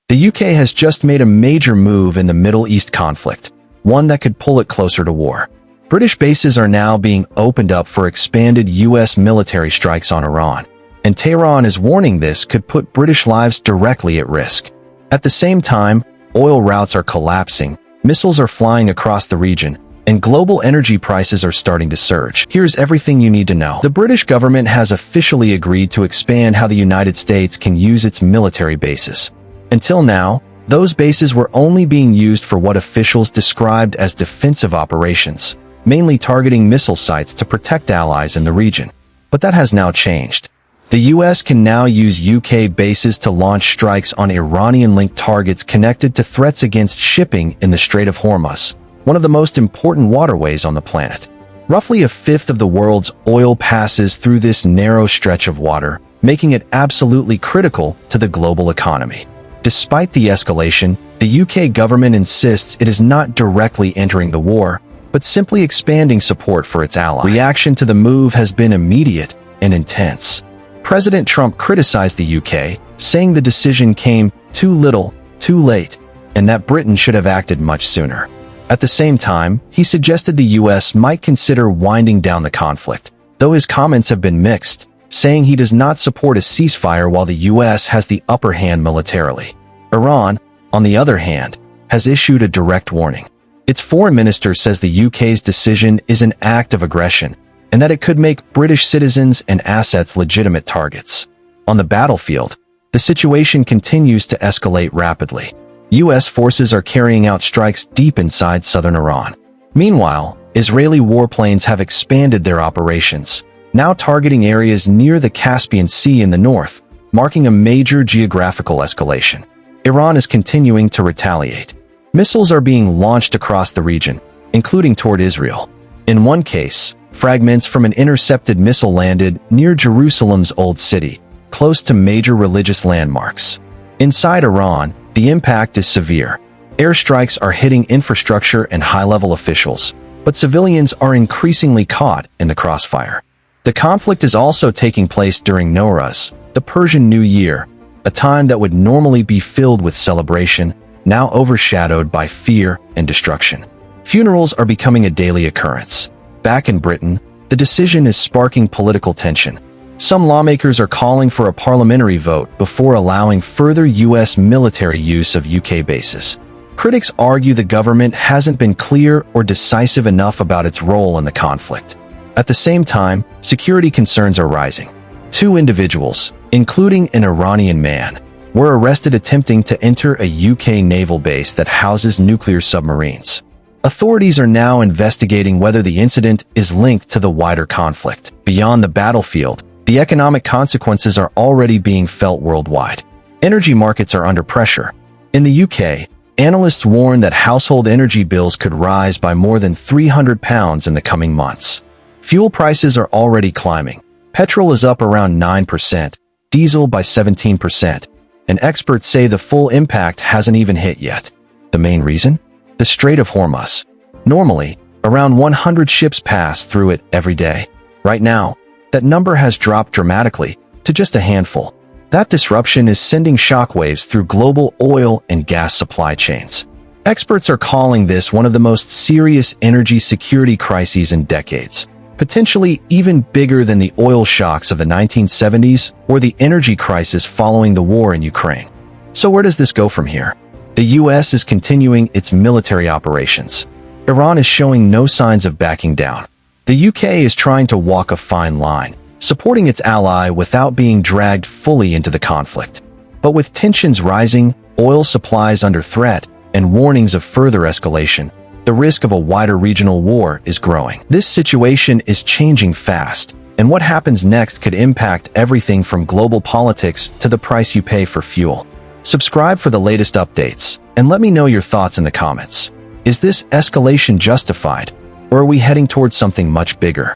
The UK has just made a major move in the Middle East conflict, one that could pull it closer to war. British bases are now being opened up for expanded US military strikes on Iran, and Tehran is warning this could put British lives directly at risk. At the same time, oil routes are collapsing, missiles are flying across the region, and global energy prices are starting to surge. Here's everything you need to know. The British government has officially agreed to expand how the United States can use its military bases. Until now, those bases were only being used for what officials described as defensive operations, mainly targeting missile sites to protect allies in the region. But that has now changed. The US can now use UK bases to launch strikes on Iranian-linked targets connected to threats against shipping in the Strait of Hormuz, one of the most important waterways on the planet. Roughly a fifth of the world's oil passes through this narrow stretch of water, making it absolutely critical to the global economy. Despite the escalation, the UK government insists it is not directly entering the war, but simply expanding support for its ally. Reaction to the move has been immediate and intense. President Trump criticized the UK, saying the decision came too little, too late, and that Britain should have acted much sooner. At the same time, he suggested the US might consider winding down the conflict, though his comments have been mixed, saying he does not support a ceasefire while the US has the upper hand militarily. Iran, on the other hand, has issued a direct warning. Its foreign minister says the UK's decision is an act of aggression, and that it could make British citizens and assets legitimate targets. On the battlefield, the situation continues to escalate rapidly. US forces are carrying out strikes deep inside southern Iran. Meanwhile, Israeli warplanes have expanded their operations, now targeting areas near the Caspian Sea in the north, marking a major geographical escalation. Iran is continuing to retaliate. Missiles are being launched across the region, including toward Israel. In one case, fragments from an intercepted missile landed near Jerusalem's Old City, close to major religious landmarks. Inside Iran, the impact is severe. Airstrikes are hitting infrastructure and high-level officials, but civilians are increasingly caught in the crossfire. The conflict is also taking place during Nowruz, the Persian New Year, a time that would normally be filled with celebration, now overshadowed by fear and destruction. Funerals are becoming a daily occurrence. Back in Britain, the decision is sparking political tension. Some lawmakers are calling for a parliamentary vote before allowing further US military use of UK bases. Critics argue the government hasn't been clear or decisive enough about its role in the conflict. At the same time, security concerns are rising. 2 individuals, including an Iranian man, were arrested attempting to enter a UK naval base that houses nuclear submarines. Authorities are now investigating whether the incident is linked to the wider conflict. Beyond the battlefield, the economic consequences are already being felt worldwide. Energy markets are under pressure. In the UK, analysts warn that household energy bills could rise by more than £300 in the coming months. Fuel prices are already climbing. Petrol is up around 9%, diesel by 17%, and experts say the full impact hasn't even hit yet. The main reason? The Strait of Hormuz. Normally, around 100 ships pass through it every day. Right now, that number has dropped dramatically to just a handful. That disruption is sending shockwaves through global oil and gas supply chains. Experts are calling this one of the most serious energy security crises in decades, potentially even bigger than the oil shocks of the 1970s or the energy crisis following the war in Ukraine. So where does this go from here? The US is continuing its military operations. Iran is showing no signs of backing down. The UK is trying to walk a fine line, supporting its ally without being dragged fully into the conflict. But with tensions rising, oil supplies under threat, and warnings of further escalation, the risk of a wider regional war is growing. This situation is changing fast, and what happens next could impact everything from global politics to the price you pay for fuel. Subscribe for the latest updates, and let me know your thoughts in the comments. Is this escalation justified, or are we heading towards something much bigger?